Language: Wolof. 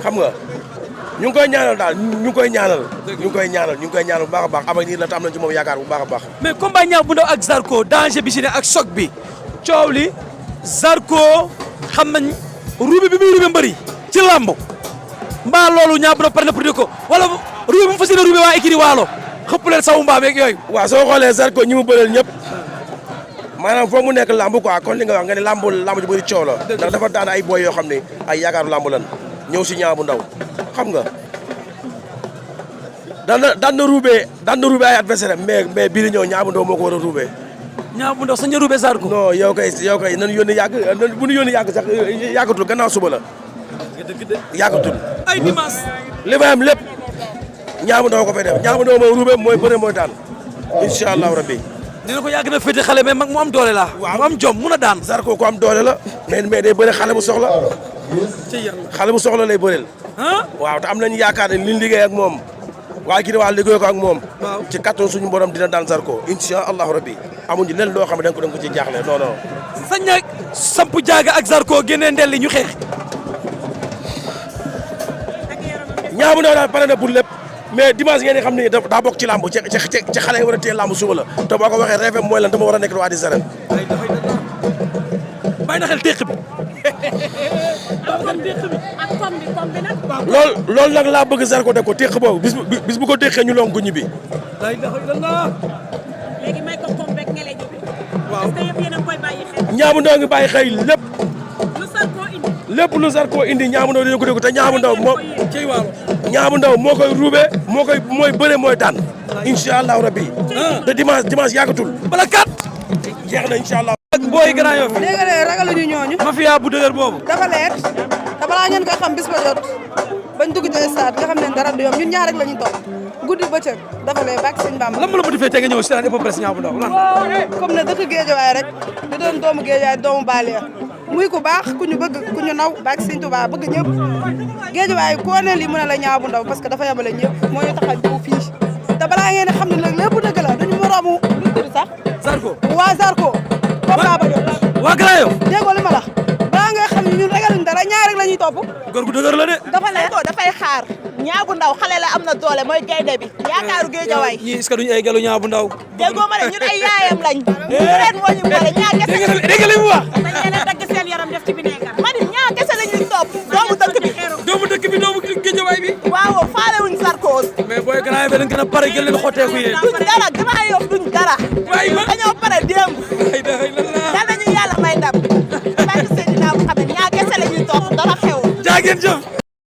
xam nga ñu ngi koy ñaanal daal ñu ngi koy ñaanal. ñu ngi koy ñaanal bu baax a baax avenir la te am nañ ci moom yaakaar bu baax a baax. mais combat Niang bu Ndaw ak Zarko danger bi si ne ak choc bi coow li Zarko xam nañ ruube bi muy ruube mbëri ci lamb mbaa loolu Niang bu Ndaw pare na pour di ko wala ruube bu mu fas yéene ruube waa écurie Waalo xëpp leen sawu mbaam yeeg yooyu. waaw soo xoolee Zarko ñi mu bëreel ñëpp maanaam foog mu nekk lamb quoi kon li nga wax nga ne lamb ji bëri coow la ndax dafa daan ay boy yoo xam ne ay yaakaaru lamb lan ñëw si Niang bu Ndaw xam nga daan na ruube ay adversaire mais bii di ñëw Niang bu Ndaw moo ko war a ruube. Niang bu Ndaw sañ na ruube Zarko. non yow kay nan yónni yàgg bu ñu yónni yàgg sax yàggatul gannaaw suba la yàggatul. ay dimanche. li may am lépp Niang bu Ndaw ko fay def Niang bu Ndaw mooy ruube mooy bëre mooy daan incha allahu rabbi. nee na ko yàgg na féete xale mais mag mu am doole la. mu am jom mun a daan. Zarko ko am doole la. mais day bëre xale bu soxla. xale bu soxla lay bëreel. waaw te am nañu yaakaar ne liñ liggéey ak moom waa kii waa liggéey ko ak moom. ci kattan suñu borom dina daan Zarko incha allahu rabbi amuñu leen loo xam ne da nga ko ci jaaxle non non. sañ na samp jaaga ak Zarko génnee ndelli ñu xeex. Niang bu Ndaw daal pare na pour lépp. mais dimanche ngeen di xam ni daa bokk ci làmb ci xale yi war a téye làmb suba la te boo ko waxee RFM mooy lan dama war a nekk roi des arènes. bàyyi na xel téq bi. loolu nag laa bëgg Zarko def ko téq boobu bis bu ko téqee ñu lonk ko ñibbi. léegi may ko kom rek ngele ñibbi. waaw parce que yëpp yéen a ngi koy bàyyi xel. Niang bu Ndaw ngi bàyyi xel lépp. lu Zarko indi. lépp lu Zarko indi Niang bu Ndaw dina ko dégg te Niang bu Ndaw Niang bu Ndaw moo koy ruube mooy bëre mooy daan incha allahu rabbi te dimanche yàggatul bala kat jeex na incha allah. ak booy Grand Yoff dégg nga ragaluñu ñooñu. mafia bu dëgër boobu. dafa leer te balaa ngeen ko xam bis ba jot bañ dugg ci stade nga xam ne dara du yomb ñun ñaar rek la ñuy topp guddi bëccëg dafa leer bàq sëñ Bamba. lan la motivé te nga ñëw si daan ëpp presse Niang bu Ndaw lan. waaw comme ne dëkk Géejawaay rek di doon doomu Géejawaay doomu Baaleer muy ku baax ku ñu bëgg ku ñu naw bàq sëñ Tuubaa bëgg ñëpp Géejawaay koo ne lii mën a la Niang bu Ndaw parce que dafa yemale ñëpp moo ñu tax a ñëw fii te balaa ngeen xam ne nag lépp dëgg la duñu moroomu lu tudd sax. Zarko waa Zarko. combat ba jot. waa Grand Yoff. déggoo li ma la balaa nga xam ne ñun ragaluñ dara ñaar rek la ñuy topp. góor gu dëgër la de. dafa leer dafay xaar. Niang bu Ndaw xale la am na doole mooy gaynde bi. yaakaaru Géejawaay. ñii est-ce que duñu ay gelu Niang bu Ndaw. déggoo ma ne ñun ay yaayam lañ. ren moo ñu boole ñaar kese. dégg nga li mu wax. dañ leen a dagg seen yaram def ci bineegar. man ñaar kese la ñuy topp. doomu dëkk bi. doomu Géejawaay bi. waaw faale wuñ Zarko. mais booy Grand Yoff dañ gën a pare gën leen xotteeku yéen. duñ dara Grand Yoff duñ dara. waaye man dañoo pare démb. yal nañu yàlla may ndam. barke Seydina Muhammad ñaar kese la ñuy topp dara xew. jaa ngeen jëf.